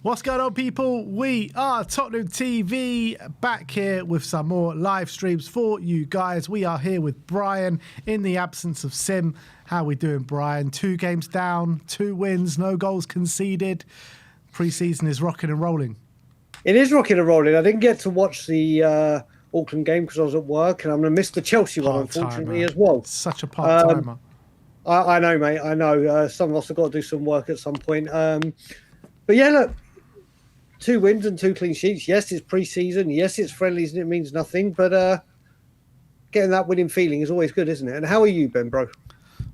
What's going on, people? We are Tottenham TV, back here with some more live streams for you guys. We are here with Brian in the absence of Sim. How we doing, Brian? 2 games down, 2 wins, no goals conceded. Pre-season is rocking and rolling. It is rocking and rolling. I didn't get to watch the Auckland game because I was at work, and I'm going to miss the Chelsea one, unfortunately, as well. Such a part-timer. I know, mate. I know. Some of us have got to do some work at some point. But yeah, look, 2 wins and 2 clean sheets. Yes, it's pre-season. Yes, it's friendlies and it means nothing. But getting that winning feeling is always good, isn't it? And how are you, Ben, bro?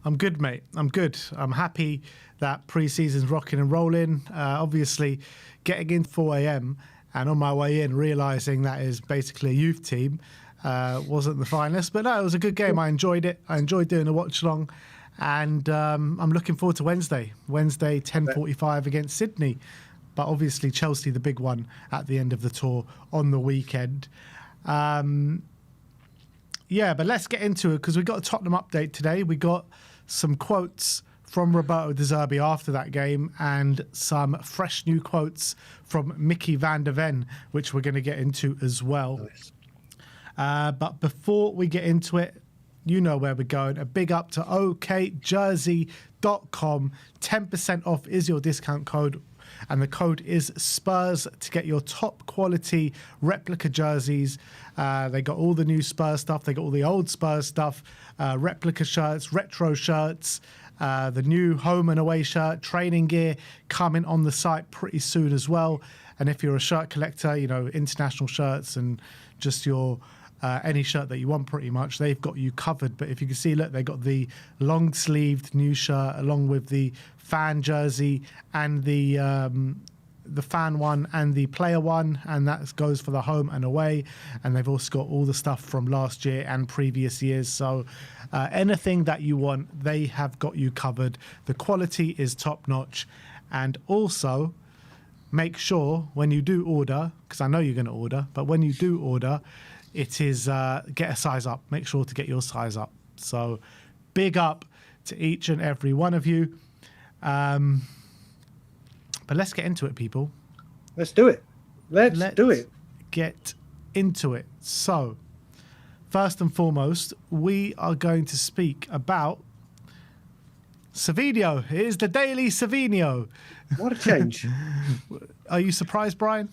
I'm good, mate. I'm good. I'm happy that pre-season's rocking and rolling. Obviously, getting in 4 a.m. and on my way in, realising that is basically a youth team wasn't the finest. But no, it was a good game. I enjoyed it. I enjoyed doing a watch-along. And I'm looking forward to Wednesday. Wednesday, 10:45 against Sydney. But obviously Chelsea, the big one at the end of the tour on the weekend. Yeah, but let's get into it because we got a Tottenham update today. We got some quotes from Roberto De Zerbi after that game and some fresh new quotes from Mickey van der Ven, which we're going to get into as well. Nice. But before we get into it, you know where we're going. A big up to okjersey.com. 10% off is your discount code. And the code is Spurs to get your top quality replica jerseys. They got all the new Spurs stuff. They got all the old Spurs stuff. Replica shirts, retro shirts, the new home and away shirt, training gear coming on the site pretty soon as well. And if you're a shirt collector, you know, international shirts and just your any shirt that you want pretty much, they've got you covered. But if you can see, look, they got the long-sleeved new shirt along with the fan jersey and the fan one and the player one, and that goes for the home and away. And they've also got all the stuff from last year and previous years. So anything that you want, they have got you covered. The quality is top-notch. And also, make sure when you do order, because I know you're going to order, but when you do order, it is get a size up. Make sure to get your size up. So big up to each and every one of you. But let's get into it, people. Let's do it. Let's do it. Get into it. So first and foremost, we are going to speak about Savinho. It is the daily Savinho. What a change. Are you surprised, Brian?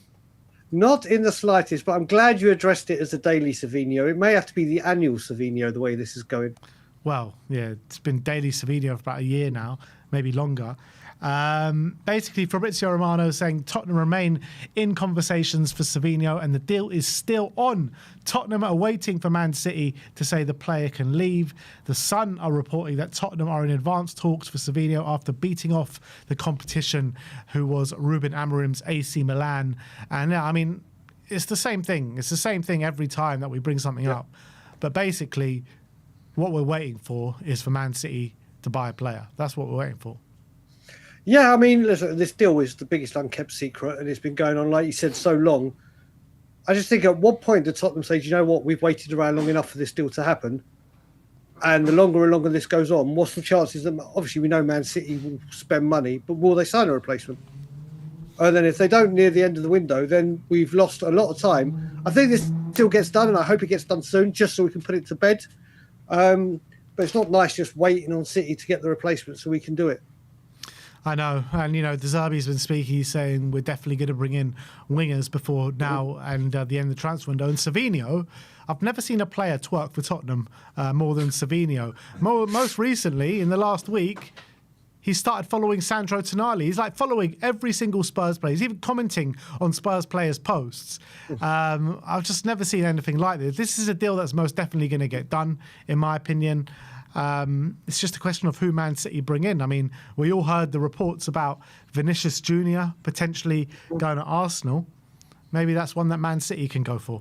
Not in the slightest, but I'm glad you addressed it as a daily Savinho. It may have to be the annual Savinho, the way this is going. Well, yeah, it's been daily Savinho for about a year now, maybe longer. Basically, Fabrizio Romano saying Tottenham remain in conversations for Savinho and the deal is still on. Tottenham are waiting for Man City to say the player can leave. The Sun are reporting that Tottenham are in advanced talks for Savinho after beating off the competition, who was Ruben Amorim's AC Milan. And I mean, it's the same thing. It's the same thing every time that we bring something up. But basically, what we're waiting for is for Man City to buy a player. That's what we're waiting for. Yeah, I mean, listen, this deal is the biggest unkept secret, and it's been going on, like you said, so long. I just think at what point did Tottenham say, you know what, we've waited around long enough for this deal to happen, and the longer and longer this goes on, what's the chances that, obviously we know Man City will spend money, but will they sign a replacement? And then if they don't near the end of the window, then we've lost a lot of time. I think this deal gets done, and I hope it gets done soon, just so we can put it to bed. But it's not nice just waiting on City to get the replacement so we can do it. I know, and you know, De Zerbi's been speaking. He's saying we're definitely going to bring in wingers before now and the end of the transfer window. And Savinho, I've never seen a player twerk for Tottenham more than Savinho. Most recently, in the last week, he started following Sandro Tonali. He's like following every single Spurs player. He's even commenting on Spurs players' posts. I've just never seen anything like this. This is a deal that's most definitely going to get done, in my opinion. It's just a question of who Man City bring in. I mean, we all heard the reports about Vinicius Jr. potentially going to Arsenal. Maybe that's one that Man City can go for.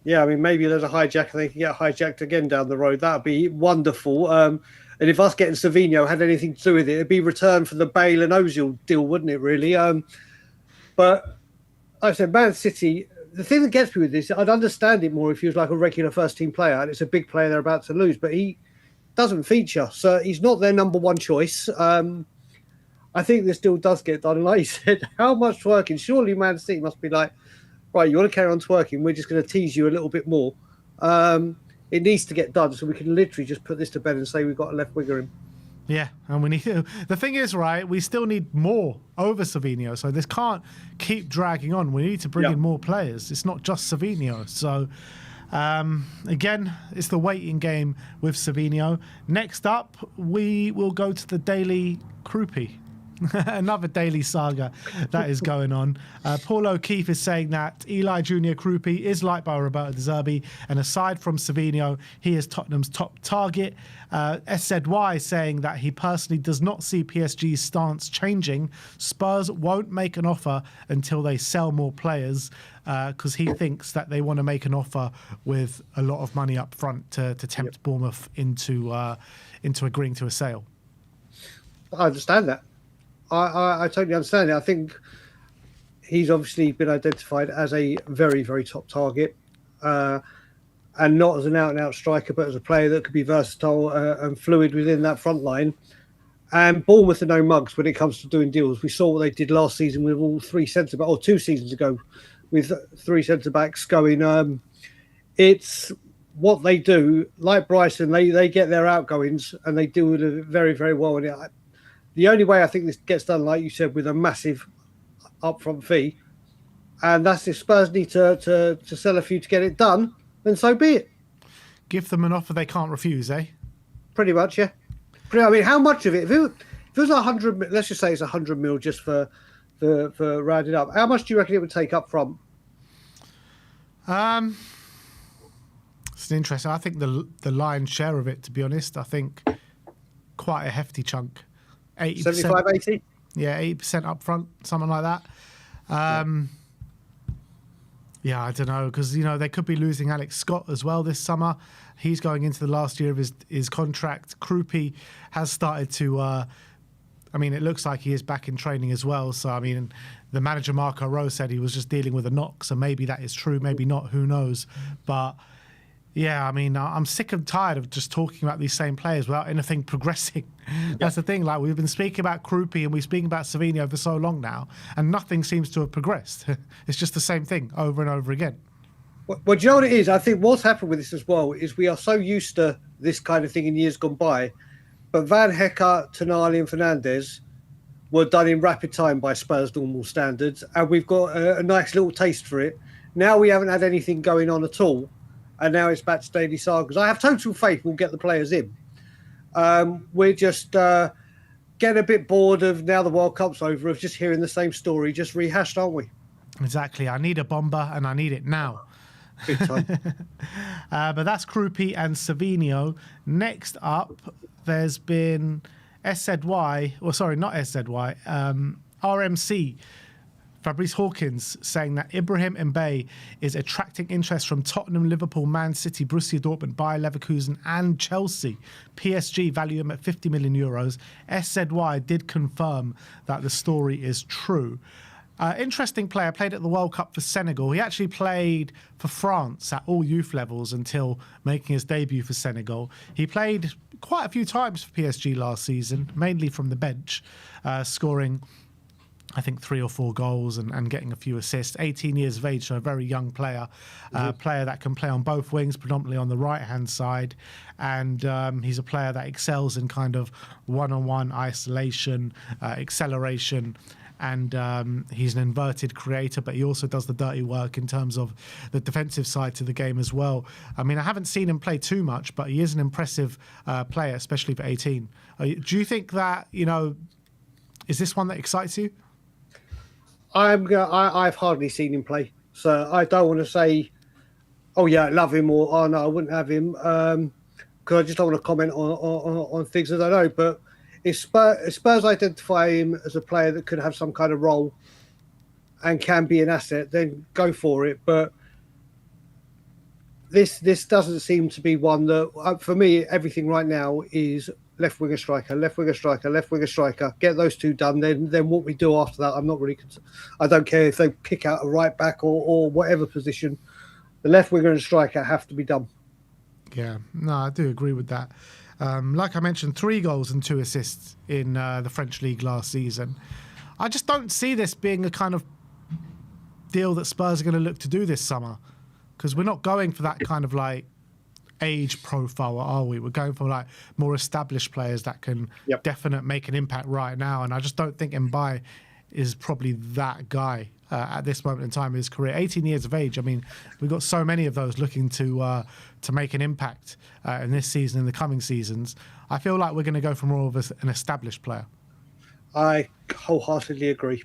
Yeah, I mean, maybe there's a hijack and they can get hijacked again down the road. That would be wonderful. And if us getting Savinho had anything to do with it, it'd be return for the Bale and Ozil deal, wouldn't it, really? But like I said, Man City, the thing that gets me with this, I'd understand it more if he was like a regular first-team player and it's a big player they're about to lose, but he doesn't feature, so he's not their number one choice. I think this deal does get done. And like you said, how much twerking? Surely Man City must be like, right, you want to carry on twerking? We're just going to tease you a little bit more. It needs to get done so we can literally just put this to bed and say we've got a left winger in. Yeah, and we need to. The thing is, right, we still need more over Savinho, so this can't keep dragging on. We need to bring in more players. It's not just Savinho. So, again, it's the waiting game with Savinho. Next up, we will go to the Daily Kroupi. Another daily saga that is going on. Paul O'Keefe is saying that Eli Junior Kroupi is liked by Roberto De Zerbi, and aside from Savinho, he is Tottenham's top target. SZY saying that he personally does not see PSG's stance changing. Spurs won't make an offer until they sell more players, because he thinks that they want to make an offer with a lot of money up front to tempt Bournemouth into agreeing to a sale. I understand that. I totally understand it. I think he's obviously been identified as a very, very top target, and not as an out-and-out striker, but as a player that could be versatile and fluid within that front line. And Bournemouth are no mugs when it comes to doing deals. We saw what they did last season with all three centre-backs, or 2 seasons ago, with 3 centre-backs going. It's what they do. Like Bryson, they get their outgoings and they do it very, very well. And the only way I think this gets done, like you said, with a massive upfront fee, and that's if Spurs need to sell a few to get it done, then so be it. Give them an offer they can't refuse, eh? Pretty much, yeah. I mean, how much of it? If it was 100, let's just say it's 100 mil just for rounding up. How much do you reckon it would take up front? It's interesting. I think the lion's share of it, to be honest, I think quite a hefty chunk. 80%, 75, 80? Yeah, 80% up front, something like that. Yeah, I don't know, because, they could be losing Alex Scott as well this summer. He's going into the last year of his contract. Kroupi has started to... it looks like he is back in training as well. So, the manager, Marco Rose, said he was just dealing with a knock. So maybe that is true, maybe not, who knows. But... yeah, I'm sick and tired of just talking about these same players without anything progressing. That's the thing. Like, we've been speaking about Kroupi and we're speaking about Savinho for so long now, and nothing seems to have progressed. It's just the same thing over and over again. Well, do you know what it is? I think what's happened with this as well is we are so used to this kind of thing in years gone by, but Van Hecke, Tonali and Fernandes were done in rapid time by Spurs' normal standards, and we've got a nice little taste for it. Now we haven't had anything going on at all. And now it's back to daily sagas. I have total faith we'll get the players in. We're just getting a bit bored of, now the World Cup's over, of just hearing the same story, just rehashed, aren't we? Exactly. I need a bomber and I need it now. Big time. But that's Kroupi and Savinho. Next up, there's been SZY, or sorry, not SZY, RMC. Fabrice Hawkins saying that Ibrahim Mbaye is attracting interest from Tottenham, Liverpool, Man City, Borussia Dortmund, Bayer Leverkusen and Chelsea. PSG value him at 50 million euros. SZY did confirm that the story is true. Interesting player, played at the World Cup for Senegal. He actually played for France at all youth levels until making his debut for Senegal. He played quite a few times for PSG last season, mainly from the bench, scoring... I think 3 or 4 goals and getting a few assists. 18 years of age, so a very young player. Player that can play on both wings, predominantly on the right-hand side. And he's a player that excels in kind of one-on-one isolation, acceleration. And he's an inverted creator, but he also does the dirty work in terms of the defensive side to the game as well. I haven't seen him play too much, but he is an impressive player, especially for 18. Do you think that, is this one that excites you? I've hardly seen him play, so I don't want to say, oh yeah, I love him, or oh no, I wouldn't have him, because I just don't want to comment on things that I know. But if Spurs identify him as a player that could have some kind of role and can be an asset, then go for it. But this doesn't seem to be one that, for me, everything right now is left winger striker, left winger striker, left winger striker. Get those 2 done. Then what we do after that, I'm not really concerned. I don't care if they pick out a right back or whatever position. The left winger and striker have to be done. Yeah, no, I do agree with that. Like I mentioned, 3 goals and 2 assists in the French league last season. I just don't see this being a kind of deal that Spurs are going to look to do this summer, because we're not going for that kind of like age profile, are we? We're going for like more established players that can make an impact right now, and I just don't think Mbaye is probably that guy at this moment in time in his career. 18 years of age. I mean, we've got so many of those looking to make an impact in this season and the coming seasons. I feel like we're going to go for more of an established player. I wholeheartedly agree.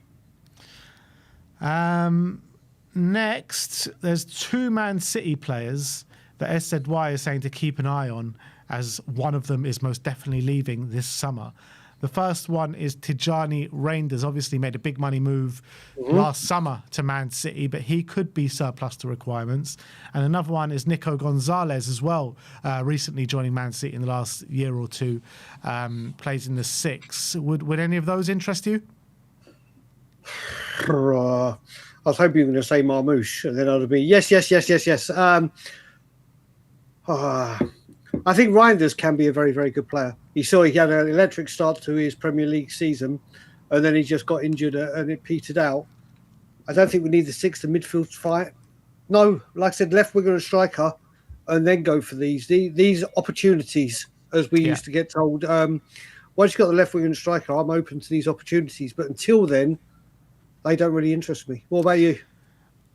Next, there's 2 Man City players that SZY is saying to keep an eye on, as one of them is most definitely leaving this summer. The first one is Tijani Reinders, obviously made a big money move last summer to Man City, but he could be surplus to requirements. And another one is Nico Gonzalez as well, recently joining Man City in the last year or two, plays in the 6. Would any of those interest you? I was hoping you were going to say Marmouche, and then I'd be yes. I think Reinders can be a very, very good player. He had an electric start to his Premier League season, and then he just got injured and it petered out. I don't think we need the 6th and midfield fight. No, like I said, left winger and striker, and then go for these opportunities, as we used to get told. Once you've got the left winger and striker, I'm open to these opportunities. But until then, they don't really interest me. What about you?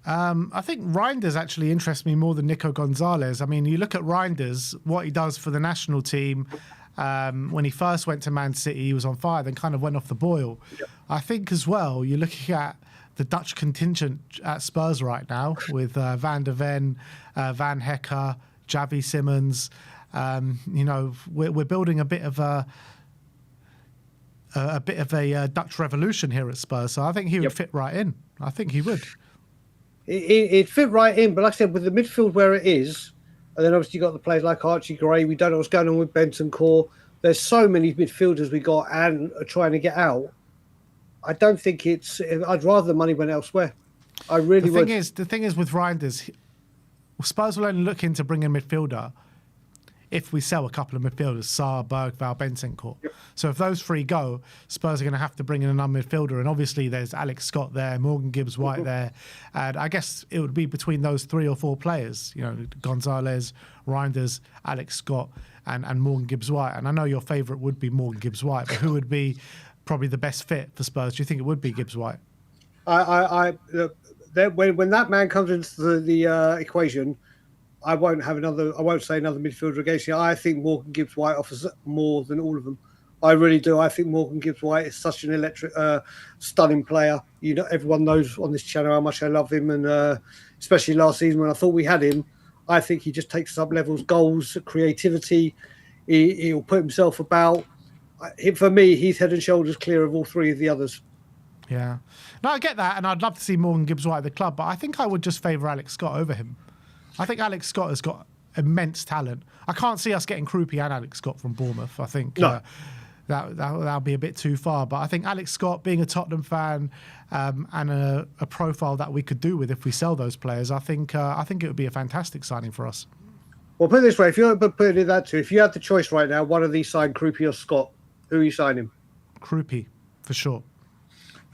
I think Reinders actually interests me more than Nico Gonzalez. I mean, you look at Reinders, what he does for the national team. When he first went to Man City, he was on fire, then kind of went off the boil. Yep. I think as well, you're looking at the Dutch contingent at Spurs right now with Van der Ven, Van Hecker, Javi Simmons. We're building a bit of a Dutch revolution here at Spurs. So I think he would fit right in. I think he would. It fit right in, but like I said, with the midfield where it is, and then obviously you got the players like Archie Gray. We don't know what's going on with Bentancur. There's so many midfielders we got and are trying to get out. I don't think I'd rather the money went elsewhere. I really would. The thing is with Reinders, Spurs will only look into bringing a midfielder if we sell a couple of midfielders, Sarr, Bergvall, Bentancur. Yep. So if those 3 go, Spurs are going to have to bring in another midfielder. And obviously there's Alex Scott there, Morgan Gibbs-White there. And I guess it would be between those 3 or 4 players, Gonzalez, Reinders, Alex Scott and Morgan Gibbs-White. And I know your favourite would be Morgan Gibbs-White, but who would be probably the best fit for Spurs? Do you think it would be Gibbs-White? When that man comes into the equation, I won't say another midfielder against you. I think Morgan Gibbs-White offers more than all of them. I really do. I think Morgan Gibbs-White is such an electric, stunning player. Everyone knows on this channel how much I love him, and especially last season when I thought we had him, I think he just takes us up levels, goals, creativity. He'll put himself about. For me, he's head and shoulders clear of all 3 of the others. Yeah. No, I get that, and I'd love to see Morgan Gibbs-White at the club, but I think I would just favour Alex Scott over him. I think Alex Scott has got immense talent. I can't see us getting Kroupi and Alex Scott from Bournemouth. I think that'll be a bit too far. But I think Alex Scott, being a Tottenham fan and a profile that we could do with if we sell those players, I think it would be a fantastic signing for us. Well, put it this way: if you put it that too, if you had the choice right now, one of these sign Kroupi or Scott, who are you signing? Kroupi, for sure.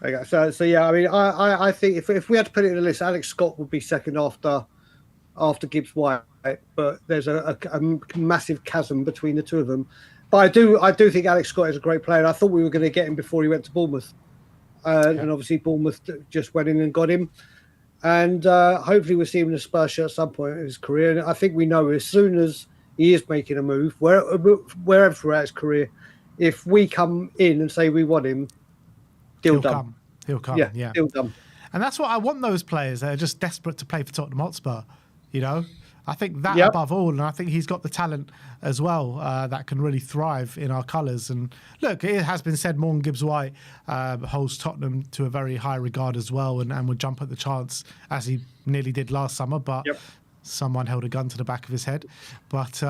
Okay, so yeah, I mean, I think if we had to put it in a list, Alex Scott would be second after Gibbs-White, but there's a massive chasm between the 2 of them. But I do think Alex Scott is a great player. I thought we were going to get him before he went to Bournemouth, and obviously Bournemouth just went in and got him. And hopefully we'll see him in a Spurs shirt at some point in his career. And I think we know as soon as he is making a move, wherever throughout his career, if we come in and say we want him, deal done. He'll come. Yeah, deal done. And that's what I want, those players that are just desperate to play for Tottenham Hotspur. I think that above all, and I think he's got the talent as well that can really thrive in our colours. And look, it has been said Morgan Gibbs-White holds Tottenham to a very high regard as well, and would jump at the chance as he nearly did last summer, but someone held a gun to the back of his head. But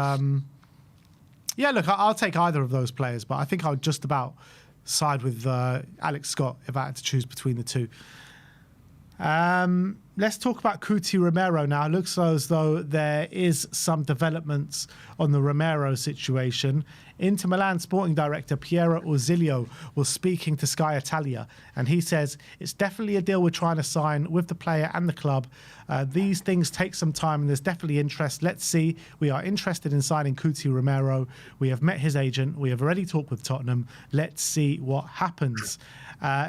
look, I'll take either of those players, but I think I would just about side with Alex Scott if I had to choose between the 2. let's talk about Kroupi Romero now. It looks as though there is some developments on the Romero situation. Inter Milan sporting director Piero Orzilio was speaking to Sky Italia, and he says it's definitely a deal we're trying to sign with the player and the club. These things take some time, and there's definitely interest. Let's see. We are interested in signing Kroupi Romero. We have met his agent. We have already talked with Tottenham. Let's see what happens.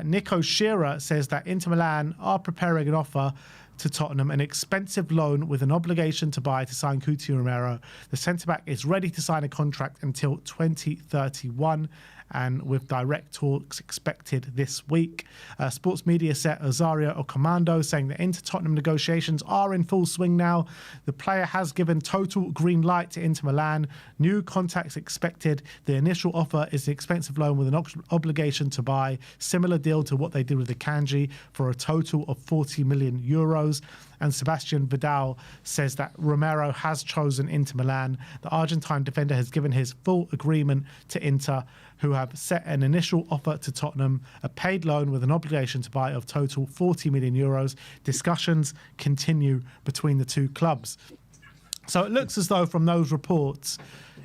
Nico Shearer says that Inter Milan are preparing an offer to Tottenham, an expensive loan with an obligation to buy to sign Kroupi Romero. The centre-back is ready to sign a contract until 2031, and with direct talks expected this week. Sports media set Osario Ocamando saying that Inter-Tottenham negotiations are in full swing now. The player has given total green light to Inter Milan. New contacts expected. The initial offer is the expensive loan with an obligation to buy. Similar deal to what they did with the Kanji for a total of 40 million euros. And Sebastian Vidal says that Romero has chosen Inter Milan. The Argentine defender has given his full agreement to Inter, who have set an initial offer to Tottenham, a paid loan with an obligation to buy of total 40 million euros. Discussions continue between the two clubs. So it looks as though from those reports,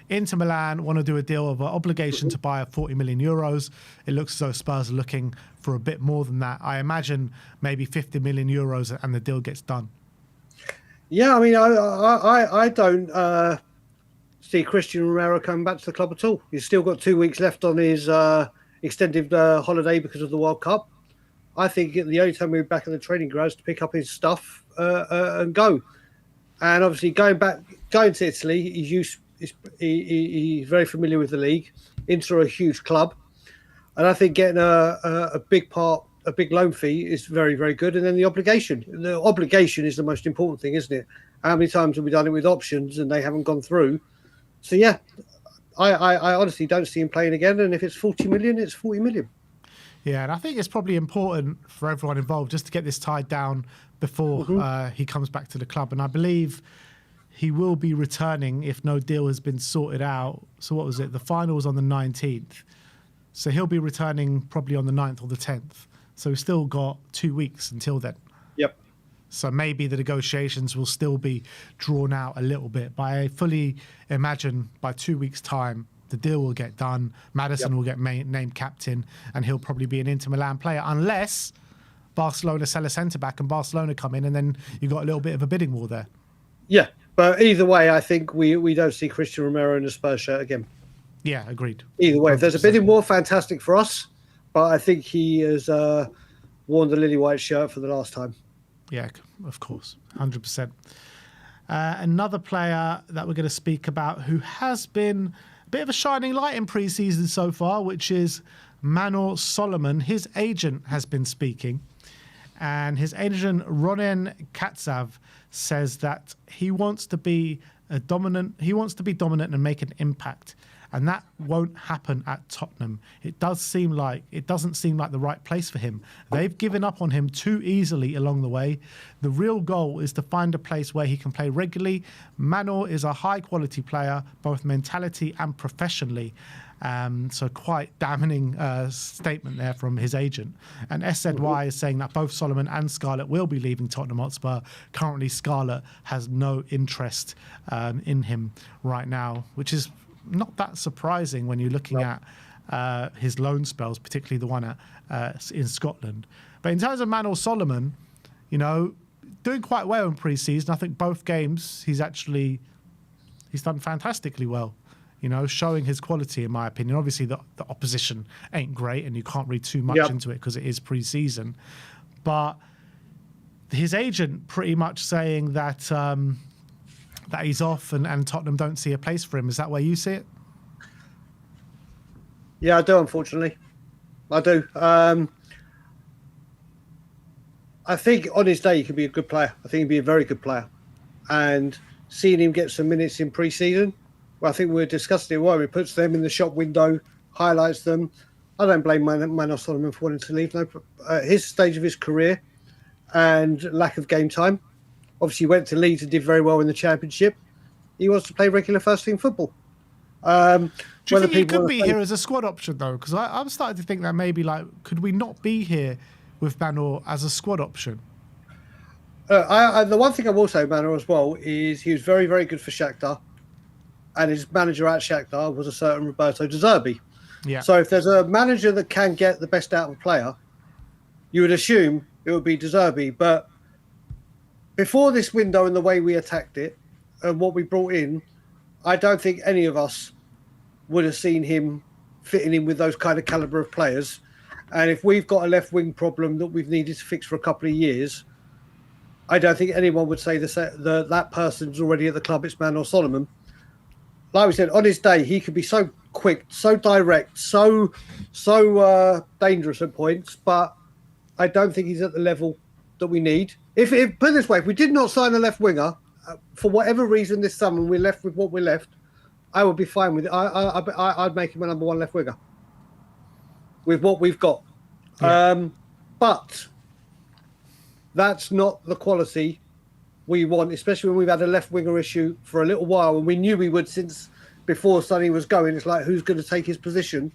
Inter Milan want to do a deal of an obligation to buy of 40 million euros. It looks as though Spurs are looking for a bit more than that. I imagine maybe 50 million euros and the deal gets done. Yeah, I mean, I don't see Christian Romero coming back to the club at all. He's still got 2 weeks left on his extended holiday because of the World Cup. I think the only time we're back at the training grounds to pick up his stuff and go. And obviously going to Italy, he's very familiar with the league. Inter are a huge club, and I think getting a big loan fee is very, very good. And then the obligation is the most important thing, isn't it? How many times have we done it with options and they haven't gone through? So yeah, I honestly don't see him playing again. And if it's 40 million, it's 40 million. Yeah, and I think it's probably important for everyone involved just to get this tied down before he comes back to the club. And I believe he will be returning if no deal has been sorted out. So what was it? The final was on the 19th. So he'll be returning probably on the 9th or the 10th. So we've still got 2 weeks until then. Yep. So maybe the negotiations will still be drawn out a little bit. But I fully imagine by 2 weeks' time, the deal will get done. Maddison will get named captain, and he'll probably be an Inter Milan player, unless Barcelona sell a centre-back and Barcelona come in, and then you've got a little bit of a bidding war there. Yeah, but either way, I think we don't see Christian Romero in a Spurs shirt again. Yeah, agreed. Either way, if there's a bidding war, fantastic for us. But I think he has worn the lily white shirt for the last time. Yeah, of course, 100%. Another player that we're going to speak about who has been a bit of a shining light in pre-season so far, which is Manor Solomon. His agent has been speaking, and his agent Ronen Katsav says that he wants to be dominant and make an impact. And that won't happen at Tottenham. It doesn't seem like the right place for him. They've given up on him too easily along the way. The real goal is to find a place where he can play regularly. Manor is a high-quality player, both mentality and professionally. So quite damning statement there from his agent. And SZY is saying that both Solomon and Scarlett will be leaving Tottenham Hotspur. Currently, Scarlett has no interest in him right now, which is not that surprising when you're looking at his loan spells, particularly the one in Scotland. But in terms of Manor Solomon, doing quite well in pre-season. I think both games he's done fantastically well. Showing his quality, in my opinion. Obviously, the opposition ain't great, and you can't read too much into it because it is pre-season. But his agent pretty much saying that that he's off and Tottenham don't see a place for him. Is that where you see it? Yeah, I do, unfortunately. I do. I think on his day he could be a good player. I think he'd be a very good player. And seeing him get some minutes in pre-season, well, I think we're discussing it. He puts them in the shop window, highlights them. I don't blame Manor Solomon for wanting to leave. No, his stage of his career and lack of game time. Obviously, he went to Leeds and did very well in the Championship. He wants to play regular first-team football. Do you think he could be here as a squad option, though? Because I'm starting to think that maybe, could we not be here with Manor as a squad option? The one thing I will say, Manor, as well, is he was very, very good for Shakhtar, and his manager at Shakhtar was a certain Roberto De Zerbi. Yeah. So if there's a manager that can get the best out of a player, you would assume it would be De Zerbi. But before this window and the way we attacked it and what we brought in, I don't think any of us would have seen him fitting in with those kind of caliber of players. And if we've got a left wing problem that we've needed to fix for a couple of years, I don't think anyone would say that person's already at the club. It's Manor Solomon. Like we said, on his day, he could be so quick, so direct, so dangerous at points. But I don't think he's at the level that we need. If put it this way, if we did not sign a left winger for whatever reason this summer, and we're left with what we're left, I would be fine with it. I'd make him a number one left winger with what we've got. Yeah. But that's not the quality we want, especially when we've had a left winger issue for a little while, and we knew we would since before Sonny was going. It's like, who's going to take his position?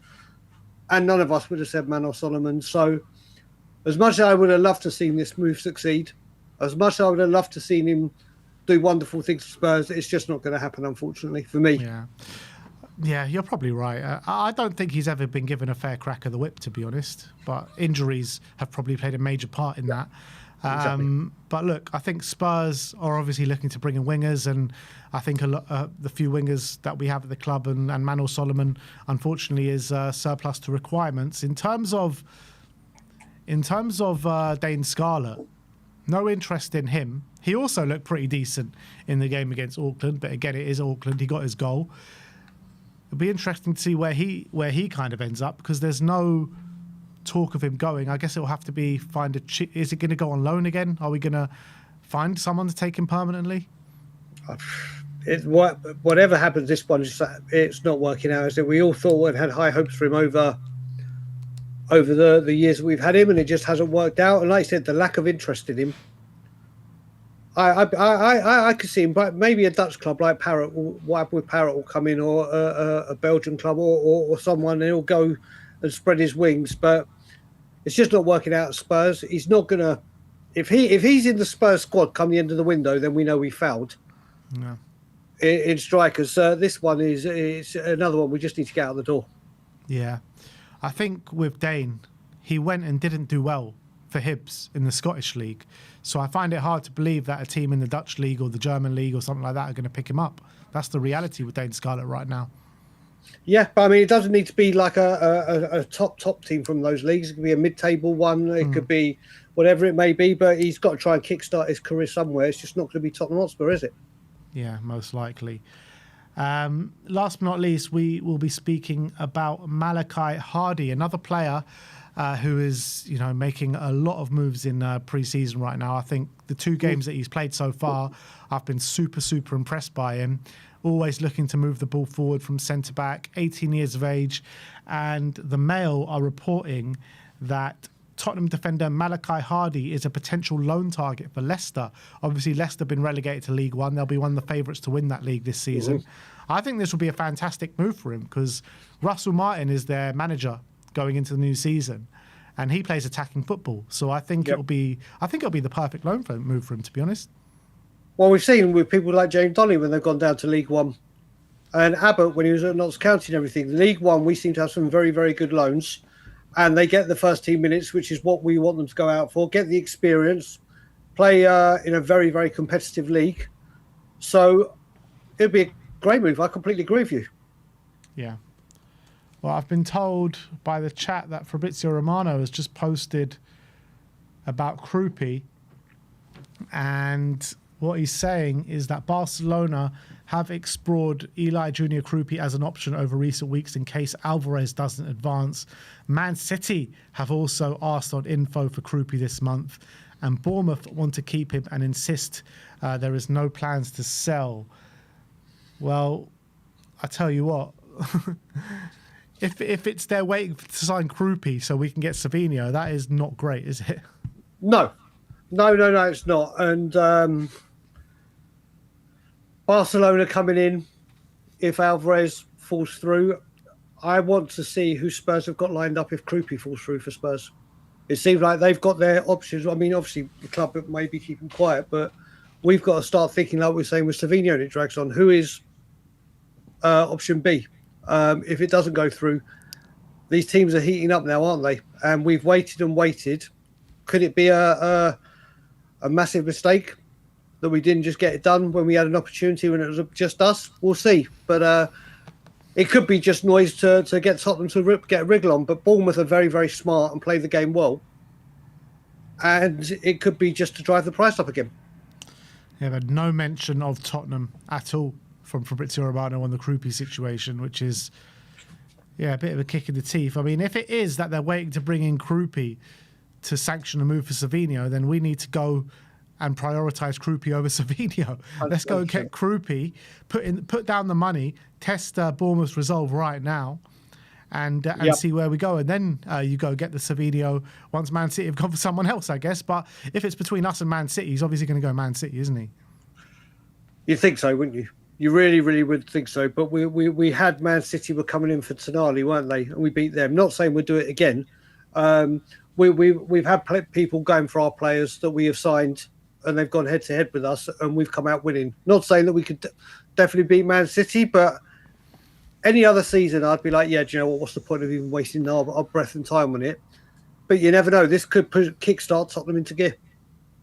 And none of us would have said Manor Solomon. So as much as I would have loved to seen this move succeed, as much as I would have loved to seen him do wonderful things for Spurs, it's just not going to happen, unfortunately, for me. Yeah, you're probably right. I don't think he's ever been given a fair crack of the whip, to be honest. But injuries have probably played a major part in that. Exactly. But look, I think Spurs are obviously looking to bring in wingers, and I think the few wingers that we have at the club and Manor Solomon, unfortunately, is surplus to requirements. In terms of Dane Scarlett, no interest in him. He also looked pretty decent in the game against Auckland, but again, it is Auckland. He got his goal. It'll be interesting to see where he kind of ends up, because there's no talk of him going. I guess it will have to be is it going to go on loan again? Are we going to find someone to take him permanently? Whatever happens, this one it's not working out. Is it? We all thought we had high hopes for him over the years that we've had him, and it just hasn't worked out. And like I said, the lack of interest in him. I could see him, but maybe a Dutch club like Parrot, will come in, or a Belgian club, or someone, and he'll go and spread his wings. But it's just not working out at Spurs. He's not gonna. If he's in the Spurs squad come the end of the window, then we know we fouled. No. In strikers, this one is another one we just need to get out the door. Yeah, I think with Dane, he went and didn't do well for Hibs in the Scottish League. So I find it hard to believe that a team in the Dutch League or the German League or something like that are going to pick him up. That's the reality with Dane Scarlett right now. Yeah, but I mean, it doesn't need to be like a top team from those leagues. It could be a mid-table one. It could be whatever it may be, but he's got to try and kickstart his career somewhere. It's just not going to be Tottenham Hotspur, is it? Yeah, most likely. Last but not least, we will be speaking about Malachi Hardy, another player who is, making a lot of moves in pre-season right now. I think the 2 games that he's played so far, I've been super, super impressed by him. Always looking to move the ball forward from centre-back, 18 years of age. And the Mail are reporting that Tottenham defender Malachi Hardy is a potential loan target for Leicester. Obviously, Leicester have been relegated to League One. They'll be one of the favourites to win that league this season. I think this will be a fantastic move for him, because Russell Martin is their manager going into the new season, and he plays attacking football. So I think it'll be the perfect loan move for him, to be honest. Well, we've seen with people like James Donnelly when they've gone down to League One, and Abbott when he was at Notts County and everything. League One, we seem to have some very, very good loans, and they get the first team minutes, which is what we want them to go out for. Get the experience, play in a very, very competitive league. So it'd be a great move. I completely agree with you. Yeah. Well, I've been told by the chat that Fabrizio Romano has just posted about Kroupi, and what he's saying is that Barcelona have explored Eli Junior Kroupi as an option over recent weeks in case Alvarez doesn't advance. Man City have also asked on info for Kroupi this month, and Bournemouth want to keep him and insist there is no plans to sell. Well, I tell you what, if it's their waiting to sign Kroupi so we can get Savinho, that is not great, is it? No, it's not. And Barcelona coming in, if Alvarez falls through, I want to see who Spurs have got lined up if Kroupi falls through for Spurs. It seems like they've got their options. I mean, obviously the club may be keeping quiet, but we've got to start thinking like we're saying with Savinho and it drags on. Who is option B? If it doesn't go through, these teams are heating up now, aren't they? And we've waited and waited. Could it be a massive mistake that we didn't just get it done when we had an opportunity when it was just us? We'll see. But it could be just noise to get Tottenham to get a wriggle on. But Bournemouth are very, very smart and play the game well. And it could be just to drive the price up again. Yeah, but no mention of Tottenham at all from Fabrizio Romano on the Kroupi situation, which is, a bit of a kick in the teeth. I mean, if it is that they're waiting to bring in Kroupi to sanction a move for Savinho, then we need to go and prioritise Kroupi over Savinho. Let's go and get Kroupi, put down the money, test Bournemouth's resolve right now, and see where we go. And then you go get the Savinho once Man City have gone for someone else, I guess. But if it's between us and Man City, he's obviously going to go Man City, isn't he? You'd think so, wouldn't you? You really, really would think so. But we had Man City were coming in for Tonali, weren't they? And we beat them. Not saying we'll do it again. We've had people going for our players that we have signed, and they've gone head to head with us, and we've come out winning. Not saying that we could definitely beat Man City, but any other season, I'd be like, yeah, do you know what? What's the point of even wasting our breath and time on it? But you never know. This could kickstart Tottenham into gear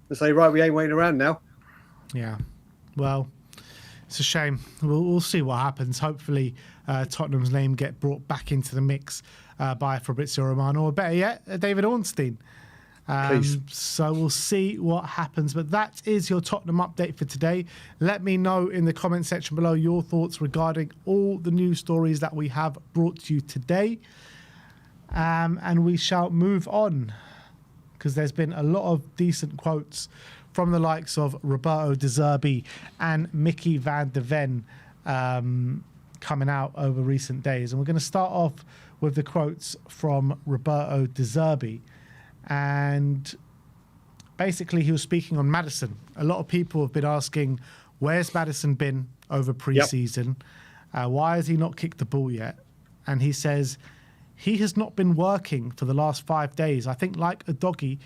and say, right, we ain't waiting around now. Yeah. Well, it's a shame. We'll see what happens. Hopefully, Tottenham's name get brought back into the mix by Fabrizio Romano, or better yet, David Ornstein. So we'll see what happens. But that is your Tottenham update for today. Let me know in the comment section below your thoughts regarding all the news stories that we have brought to you today. And we shall move on, because there's been a lot of decent quotes from the likes of Roberto De Zerbi and Mickey van de Ven coming out over recent days. And we're going to start off with the quotes from Roberto De Zerbi. And basically he was speaking on Maddison. A lot of people have been asking, where's Maddison been over pre-season? Why has he not kicked the ball yet? And he says he has not been working for the last 5 days. I think like a doggy,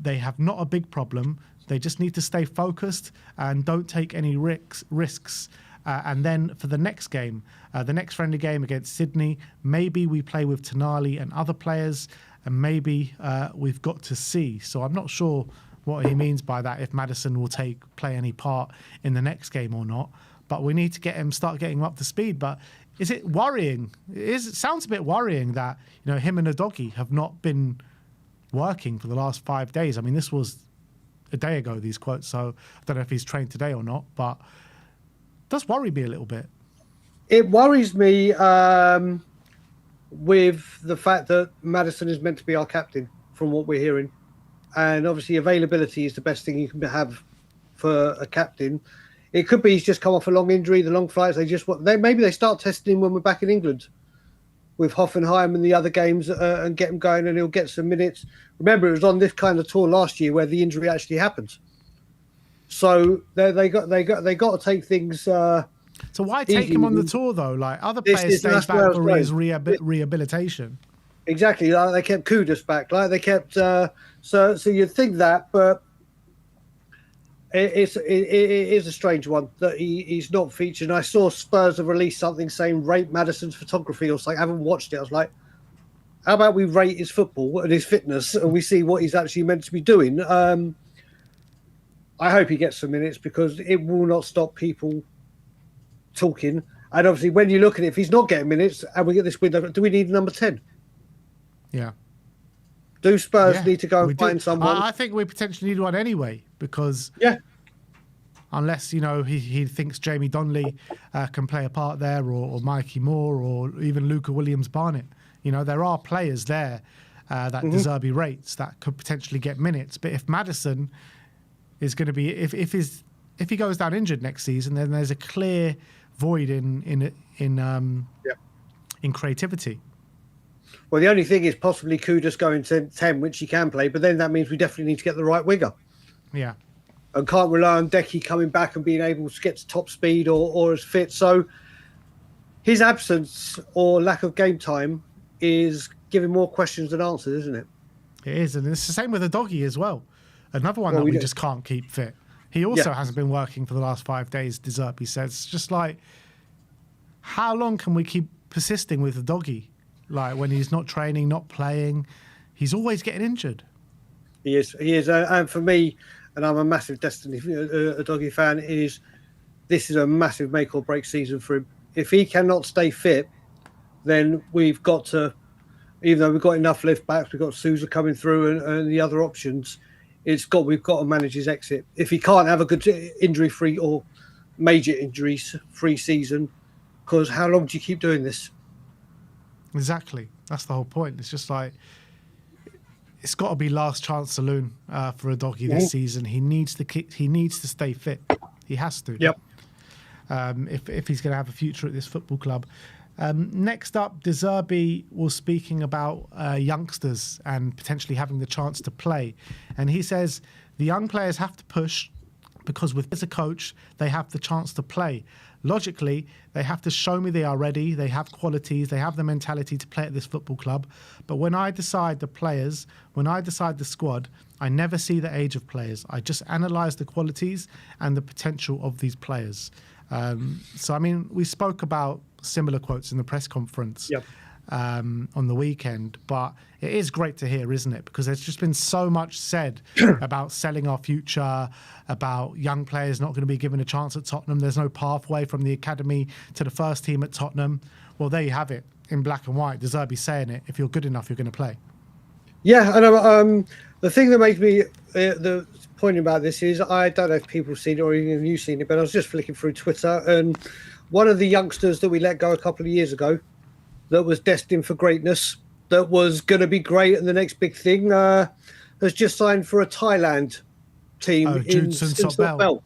they have not a big problem. They just need to stay focused and don't take any risks. And then for the next game, the next friendly game against Sydney, maybe we play with Tonali and other players, and maybe we've got to see. So I'm not sure what he means by that, if Maddison will play any part in the next game or not. But we need to start getting him up to speed. But is it worrying? It sounds a bit worrying that him and Udogie have not been working for the last 5 days. I mean, this was a day ago, these quotes, so I don't know if he's trained today or not, but it does worry me a little bit. It worries me with the fact that Maddison is meant to be our captain, from what we're hearing. And obviously availability is the best thing you can have for a captain. It could be he's just come off a long injury, the long flights. Maybe they start testing him when we're back in England with Hoffenheim and the other games and get him going, and he'll get some minutes. Remember, it was on this kind of tour last year where the injury actually happened. So they got to take things. So why take him on the tour though? Like other players stay back for his rehabilitation. Exactly, like they kept Kudus back, like they kept. So you'd think that, but it is a strange one that he's not featured. And I saw Spurs have released something saying rate Maddison's photography or something. I haven't watched it. I was like, how about we rate his football and his fitness, and we see what he's actually meant to be doing. I hope he gets some minutes, because it will not stop people talking. And obviously, when you look at it, if he's not getting minutes and we get this window, do we need a number 10? Yeah. Do Spurs need to go and find someone? I think we potentially need one anyway, because unless he thinks Jamie Donnelly can play a part there, or Mikey Moore, or even Luca Williams-Barnett. There are players there that De Zerbi rates that could potentially get minutes. But if Maddison is going to be, if he goes down injured next season, then there's a clear void in creativity. Well, the only thing is possibly Kudus going to 10, which he can play, but then that means we definitely need to get the right winger. Yeah. And can't rely on Decky coming back and being able to get to top speed or as fit. So his absence or lack of game time is giving more questions than answers, isn't it? It is, and it's the same with the doggy as well. Another one that we just can't keep fit. He also hasn't been working for the last 5 days, De Zerbi says. It's just like, how long can we keep persisting with the doggy? Like, when he's not training, not playing, he's always getting injured. He is. And for me, and I'm a massive Destiny a doggy fan, this is a massive make or break season for him. If he cannot stay fit, then we've got to, even though we've got enough left backs, we've got Sousa coming through and the other options, we've got to manage his exit. If he can't have a good injury-free or major injuries-free season, because how long do you keep doing this? Exactly. That's the whole point. It's just like, it's got to be last chance saloon for a doggy this season. He needs to stay fit. He has to. Yep. If he's going to have a future at this football club. Next up, De Zerbi was speaking about youngsters and potentially having the chance to play. And he says the young players have to push because as a coach, they have the chance to play. Logically, they have to show me they are ready, they have qualities, they have the mentality to play at this football club. But when I decide the squad, I never see the age of players. I just analyse the qualities and the potential of these players. So, I mean, we spoke about similar quotes in the press conference on the weekend, but it is great to hear, isn't it? Because there's just been so much said about selling our future, about young players not going to be given a chance at Tottenham. There's no pathway from the academy to the first team at Tottenham. Well, there you have it in black and white. De Zerbi saying it. If you're good enough, you're going to play. Yeah, and the thing that makes me the point about this is, I don't know if people have seen it or even you've seen it, but I was just flicking through Twitter, and one of the youngsters that we let go a couple of years ago that was destined for greatness, that was going to be great and the next big thing, has just signed for a Thailand team in Bell.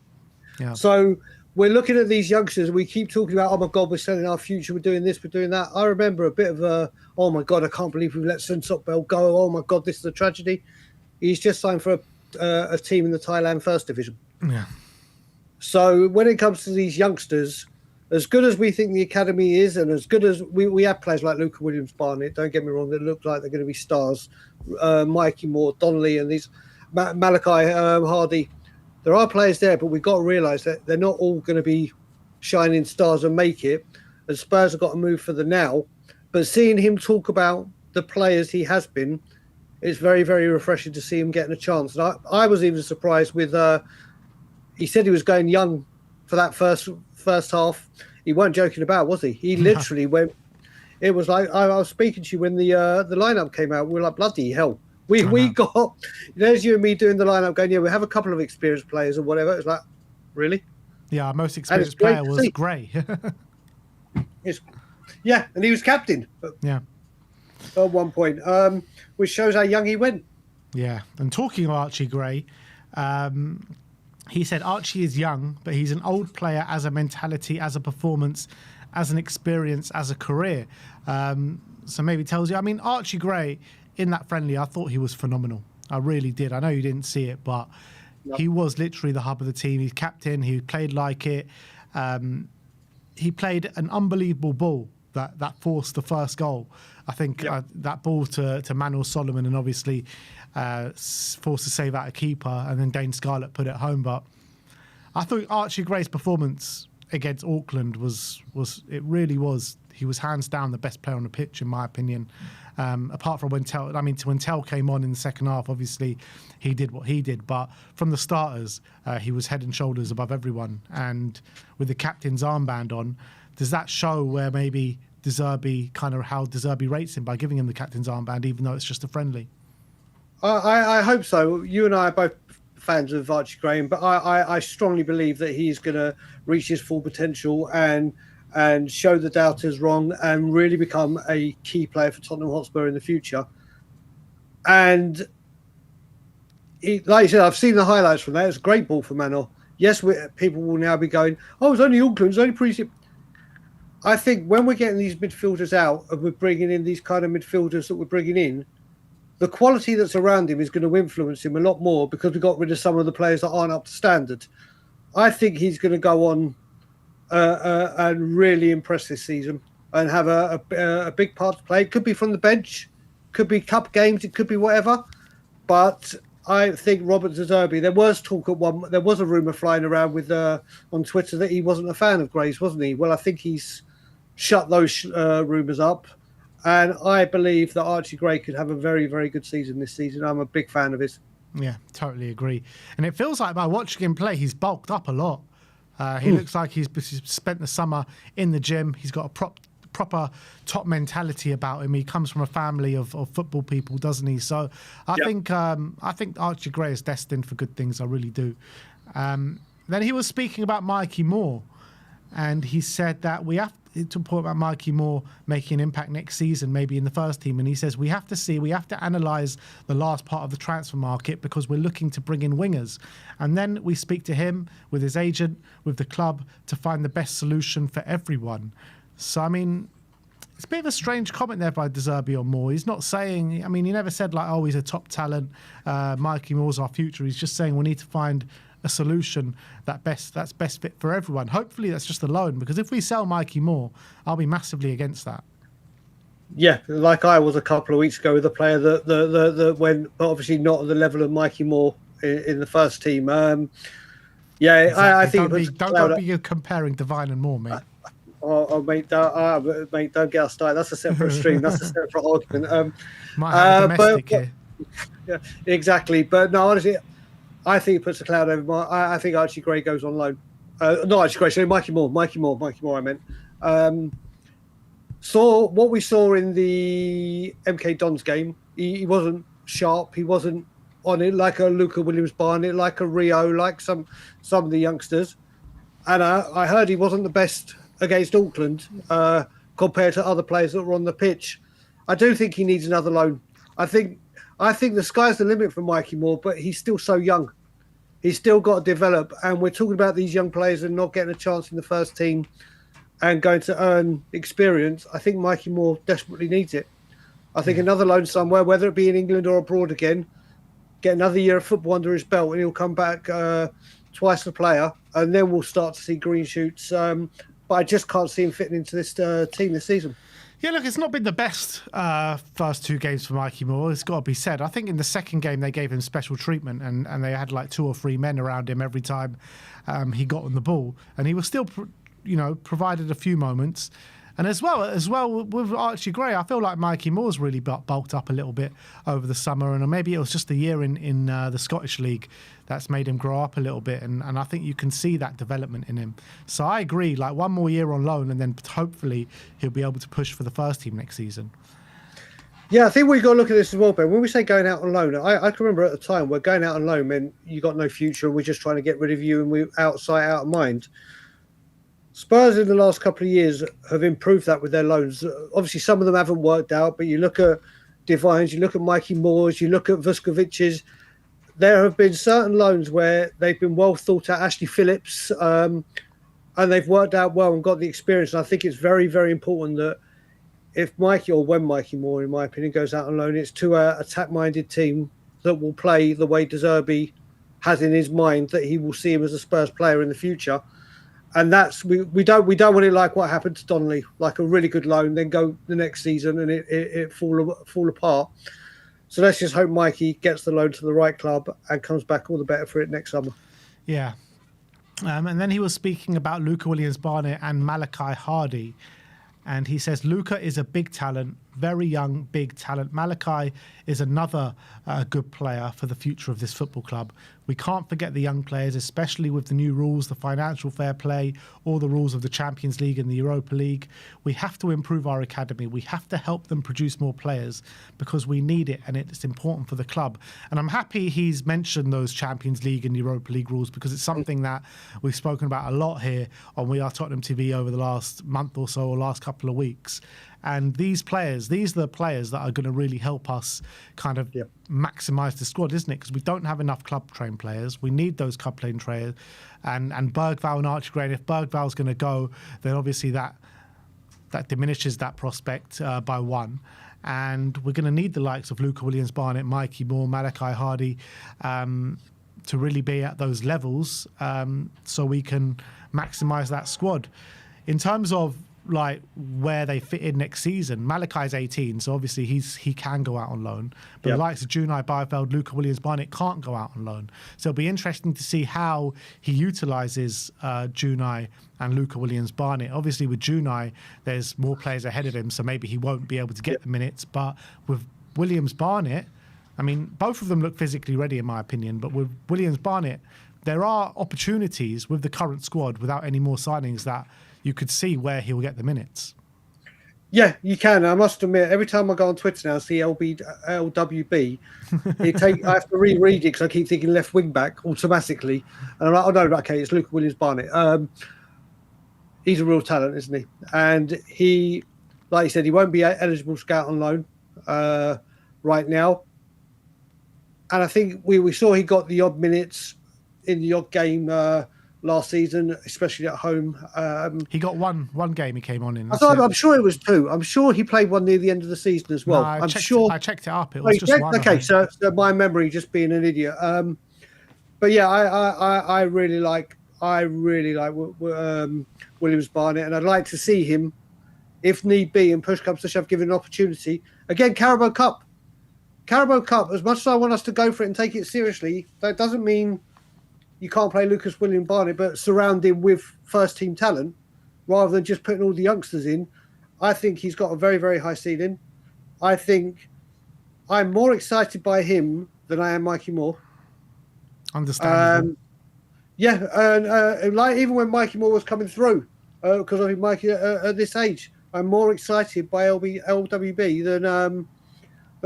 Yeah. So we're looking at these youngsters and we keep talking about, oh my God, we're selling our future, we're doing this, we're doing that. I remember a bit of oh my God, I can't believe we've let Sunsok Bell go. Oh my God, this is a tragedy. He's just signed for a team in the Thailand First Division. Yeah. So when it comes to these youngsters, as good as we think the academy is, and as good as we have players like Luca Williams-Barnett, don't get me wrong, that look like they're going to be stars, Mikey Moore, Donnelly, and these Malachi Hardy. There are players there, but we've got to realise that they're not all going to be shining stars and make it. And Spurs have got to move for the now. But seeing him talk about the players he has been, it's very, very refreshing to see him getting a chance. And I was even surprised with, he said he was going young for that first half. He weren't joking about, was he? He literally went. It was like I was speaking to you when the lineup came out. We were like, bloody hell. We got, there's you and me doing the lineup going, yeah, we have a couple of experienced players or whatever. It's like, really? Yeah, our most experienced player was Gray. Yeah, and he was captain. At one point, which shows how young he went. Yeah, and talking of Archie Gray, he said Archie is young, but he's an old player as a mentality, as a performance, as an experience, as a career. So maybe tells you, I mean, Archie Gray, in that friendly, I thought he was phenomenal. I really did. I know you didn't see it, but he was literally the hub of the team. He's captain. He played like it. He played an unbelievable ball that forced the first goal. I think that ball to Manuel Solomon, and obviously forced to save out a keeper, and then Dane Scarlett put it home. But I thought Archie Gray's performance against Auckland was really was. He was hands down the best player on the pitch, in my opinion. Apart from when Tell came on in the second half, obviously he did what he did. But from the starters, he was head and shoulders above everyone. And with the captain's armband on, does that show where maybe De Zerbi, kind of how De Zerbi rates him by giving him the captain's armband, even though it's just a friendly? I hope so. You and I are both fans of Archie Graham, but I strongly believe that he's going to reach his full potential and show the doubters wrong and really become a key player for Tottenham Hotspur in the future. And like you said, I've seen the highlights from that. It's a great ball for Manuel. Yes, people will now be going, oh, it's only Auckland, it's only pre-season. I think when we're getting these midfielders out and we're bringing in these kind of midfielders that we're bringing in, the quality that's around him is going to influence him a lot more because we got rid of some of the players that aren't up to standard. I think he's going to go on and really impress this season and have a big part to play. It could be from the bench, could be cup games, it could be whatever. but I think Robert De Zerbi. There was talk at one. There was a rumor flying around with on Twitter that he wasn't a fan of Gray's, wasn't he? Well, I think he's shut those rumors up, and I believe that Archie Gray could have a very, very good season this season. I'm a big fan of his. Yeah, totally agree. And it feels like by watching him play, he's bulked up a lot. He looks like he's spent the summer in the gym. He's got a proper top mentality about him. He comes from a family of football people, doesn't he? So I think Archie Gray is destined for good things. I really do. Then he was speaking about Mikey Moore, and he said that we have to talk about Mikey Moore making an impact next season, maybe in the first team. And he says we have to analyse the last part of the transfer market because we're looking to bring in wingers. And then we speak to him with his agent, with the club, to find the best solution for everyone. So, I mean, it's a bit of a strange comment there by De Zerbi on Moore. He's not saying, I mean, he never said like, oh, he's a top talent, Mikey Moore's our future. He's just saying we need to find a solution that's best fit for everyone. Hopefully that's just a loan, because if we sell Mikey Moore, I'll be massively against that. Yeah, like I was a couple of weeks ago with a player that went, but obviously not at the level of Mikey Moore in the first team. Yeah, exactly. I think don't be comparing Devine and Moore, mate. Oh, mate, don't get us started. That's a separate stream. That's a separate argument. Might have a domestic here. Yeah, exactly. But no, honestly, I think it puts a cloud over my. I think Archie Gray goes on loan. Not Archie Gray, sorry, Mikey Moore. I meant. Saw what we saw in the MK Dons game. He wasn't sharp. He wasn't on it like a Luca Williams-Barnett, like a Rio, like some of the youngsters. And I heard he wasn't the best against Auckland compared to other players that were on the pitch. I do think he needs another loan. I think the sky's the limit for Mikey Moore, but he's still so young. He's still got to develop, and we're talking about these young players and not getting a chance in the first team and going to earn experience. I think Mikey Moore desperately needs it. I think another loan somewhere, whether it be in England or abroad again, get another year of football under his belt, and he'll come back twice the player, and then we'll start to see green shoots. But I just can't see him fitting into this team this season. Yeah, look, it's not been the best first two games for Mikey Moore. It's got to be said. I think in the second game they gave him special treatment, and they had like 2 or 3 men around him every time he got on the ball, and he was still, provided a few moments. And as well with Archie Gray, I feel like Mikey Moore's really bulked up a little bit over the summer, and maybe it was just a year in the Scottish League that's made him grow up a little bit, and I think you can see that development in him. So I agree, like 1 more year on loan, and then hopefully he'll be able to push for the first team next season. Yeah, I think we've got to look at this as well, Ben. When we say going out on loan, I can remember at the time where going out on loan meant you got no future and we're just trying to get rid of you and we're out of sight, out of mind. Spurs in the last couple of years have improved that with their loans. Obviously, some of them haven't worked out, but you look at Divines, you look at Mikey Moore's, you look at Vusković's. There have been certain loans where they've been well thought out. Ashley Phillips, and they've worked out well and got the experience. And I think it's very, very important that if when Mikey Moore, in my opinion, goes out on loan, it's to an attack-minded team that will play the way De Zerbi has in his mind, that he will see him as a Spurs player in the future. And that's we don't want it like what happened to Donnelly, like a really good loan, then go the next season and it fall apart. So let's just hope Mikey gets the loan to the right club and comes back all the better for it next summer. Yeah. And then he was speaking about Luca Williams-Barnett and Malachi Hardy. And he says, Luca is a big talent, very young, big talent. Malachi is another good player for the future of this football club. We can't forget the young players, especially with the new rules, the financial fair play, all the rules of the Champions League and the Europa League. We have to improve our academy. We have to help them produce more players because we need it and it's important for the club. And I'm happy he's mentioned those Champions League and Europa League rules because it's something that we've spoken about a lot here on We Are Tottenham TV over the last month or so or last couple of weeks. And these are the players that are going to really help us kind of maximise the squad, isn't it? Because we don't have enough club-trained players. We need those club-trained players. And Bergvall and Archie Gray, if Bergvall's going to go, then obviously that diminishes that prospect by 1. And we're going to need the likes of Luca Williams-Barnett, Mikey Moore, Malachi Hardy to really be at those levels so we can maximise that squad. In terms of like where they fit in next season. Malachi's 18, so obviously he can go out on loan. But the likes of Junai, Byfeld, Luca Williams-Barnett can't go out on loan. So it'll be interesting to see how he utilises Junai and Luca Williams-Barnett. Obviously with Junai, there's more players ahead of him, so maybe he won't be able to get the minutes. But with Williams-Barnett, I mean, both of them look physically ready in my opinion, but with Williams-Barnett, there are opportunities with the current squad without any more signings that you could see where he'll get the minutes. Yeah, you can. I must admit, every time I go on Twitter now, I see LWB, I have to reread it because I keep thinking left wing back automatically. And I'm like, oh, no, okay, it's Luca Williams-Barnett. He's a real talent, isn't he? And he, like you said, he won't be eligible to go out on loan right now. And I think we saw he got the odd minutes in the odd game last season, especially at home. He got one game he came on in. I'm sure it was two. I'm sure he played one near the end of the season as well. No, I checked it up. It was just one. Okay, so my memory just being an idiot. But yeah, I really like Williams-Barnett, and I'd like to see him, if need be, and push comes to shove, given an opportunity. Again, Carabao Cup. As much as I want us to go for it and take it seriously, that doesn't mean you can't play Lucas Williams-Barnett, but surround him with first-team talent rather than just putting all the youngsters in. I think he's got a very, very high ceiling. I think I'm more excited by him than I am Mikey Moore. Understandable. And like even when Mikey Moore was coming through, because I think Mikey at this age, I'm more excited by LWB than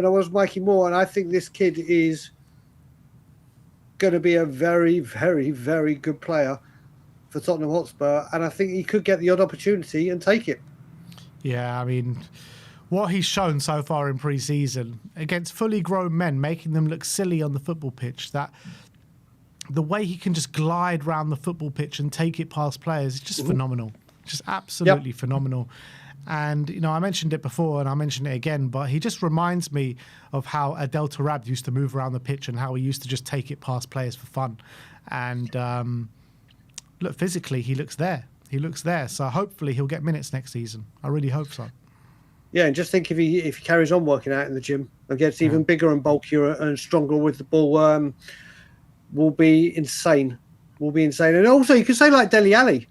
I was Mikey Moore, and I think this kid is going to be a very, very, very good player for Tottenham Hotspur, and I think he could get the odd opportunity and take it. Yeah, I mean, what he's shown so far in pre-season against fully grown men, making them look silly on the football pitch, that the way he can just glide around the football pitch and take it past players is just phenomenal. Just absolutely phenomenal. And, you know, I mentioned it before and I mentioned it again, but he just reminds me of how Adel Tarab used to move around the pitch and how he used to just take it past players for fun. And look, physically, he looks there. He looks there. So hopefully he'll get minutes next season. I really hope so. Yeah, and just think if he carries on working out in the gym and gets even bigger and bulkier and stronger with the ball, will be insane. And also, you could say like Dele Alli.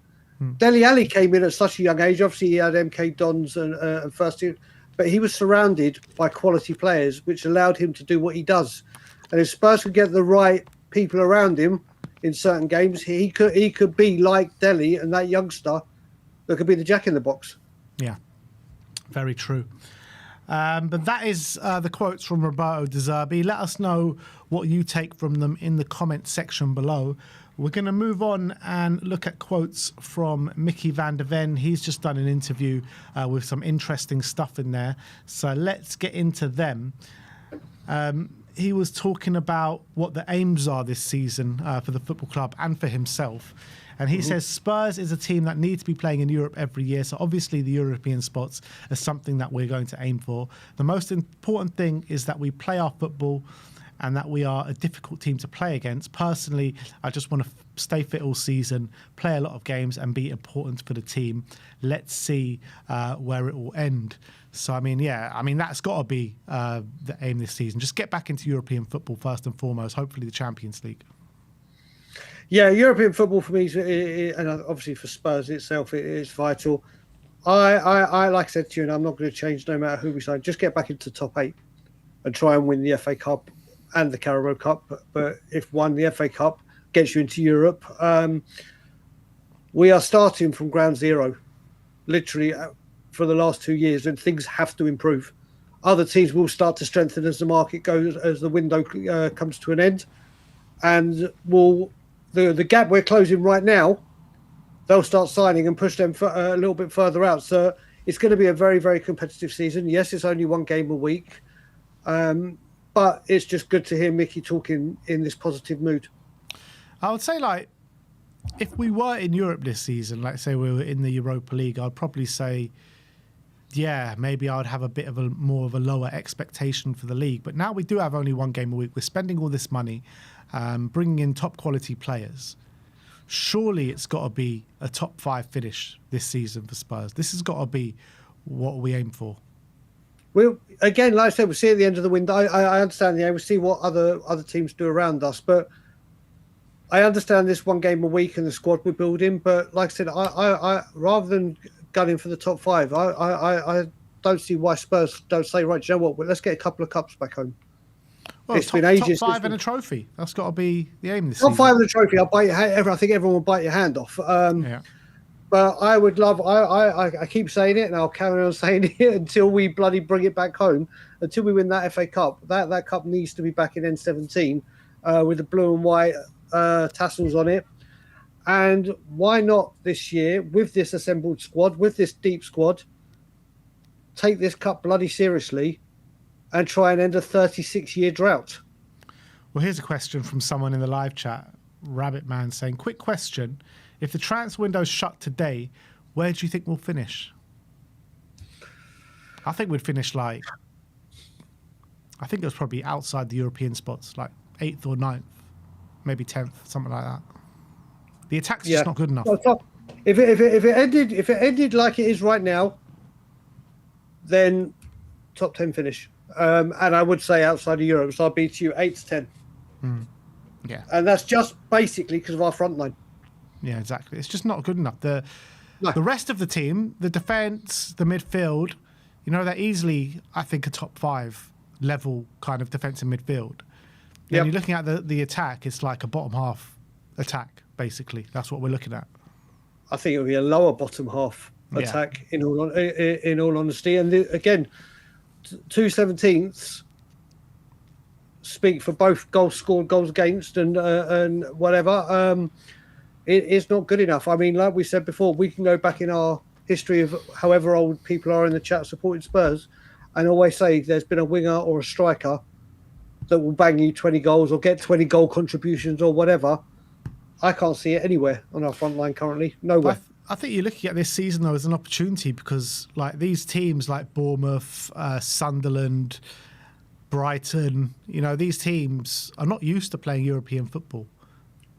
Dele Alli came in at such a young age. Obviously, he had MK Dons and first team, but he was surrounded by quality players, which allowed him to do what he does. And if Spurs could get the right people around him in certain games, he could be like Dele and that youngster that could be the jack in the box. Yeah, very true. But that is the quotes from Roberto De Zerbi. Let us know what you take from them in the comment section below. We're going to move on and look at quotes from Mickey van der Ven. He's just done an interview with some interesting stuff in there. So let's get into them. He was talking about what the aims are this season for the football club and for himself. And he says Spurs is a team that needs to be playing in Europe every year. So obviously the European spots are something that we're going to aim for. The most important thing is that we play our football and that we are a difficult team to play against. Personally, I just want to stay fit all season, play a lot of games and be important for the team. Let's see where it will end. So, I mean, that's got to be the aim this season. Just get back into European football first and foremost, hopefully the Champions League. Yeah, European football for me, and obviously for Spurs itself, it is vital. I like I said to you, and I'm not going to change no matter who we sign, just get back into top 8 and try and win the FA Cup and the Carabao Cup. But if the FA Cup gets you into Europe, we are starting from ground zero, literally for the last 2 years, and things have to improve. Other teams will start to strengthen as the market goes, as the window comes to an end, and the gap we're closing right now, they'll start signing and push them a little bit further out. So it's going to be a very, very competitive season. Yes, it's only one game a week. But it's just good to hear Mickey talking in this positive mood. I would say, like, if we were in Europe this season, like say we were in the Europa League, I'd probably say, yeah, maybe I would have a bit of more of a lower expectation for the league. But now we do have only one game a week. We're spending all this money, bringing in top quality players. surely it's got to be a top 5 finish this season for Spurs. This has got to be what we aim for. Well, again, like I said, we'll see at the end of the window. I understand the aim. We'll see what other teams do around us. But I understand this one game a week and the squad we're building. But like I said, I rather than gunning for the top 5, I don't see why Spurs don't say, right, you know what, well, let's get a couple of cups back home. Well, it's been ages. Top 5 and a trophy. That's got to be the aim this season. Top 5 and a trophy. I'll bite your hand. I think everyone will bite your hand off. Yeah. But I would love. I keep saying it, and I'll carry on saying it until we bloody bring it back home. Until we win that FA Cup, that cup needs to be back in N17 with the blue and white tassels on it. And why not this year with this assembled squad, with this deep squad, take this cup bloody seriously, and try and end a 36-year drought. Well, here's a question from someone in the live chat, Rabbit Man, saying, quick question. If the transfer window's shut today, where do you think we'll finish? I think we'd finish I think it was probably outside the European spots, like 8th or 9th, maybe 10th, something like that. The attack's just not good enough. If it ended like it is right now, then top 10 finish. And I would say outside of Europe, so I'll beat you 8 to 10. Yeah. And that's just basically because of our front line. Yeah, exactly. It's just not good enough. The rest of the team, the defence, the midfield, they're easily, I think, a top 5 level kind of defensive midfield. Then you're looking at the attack, it's like a bottom half attack, basically. That's what we're looking at. I think it'll be a lower bottom half attack, in all honesty. And again, 2/17 speak for both goals scored, goals against, and whatever. It's not good enough. I mean, like we said before, we can go back in our history of however old people are in the chat supporting Spurs and always say there's been a winger or a striker that will bang you 20 goals or get 20 goal contributions or whatever. I can't see it anywhere on our front line currently. Nowhere. I think you're looking at this season, though, as an opportunity because like these teams like Bournemouth, Sunderland, Brighton, these teams are not used to playing European football.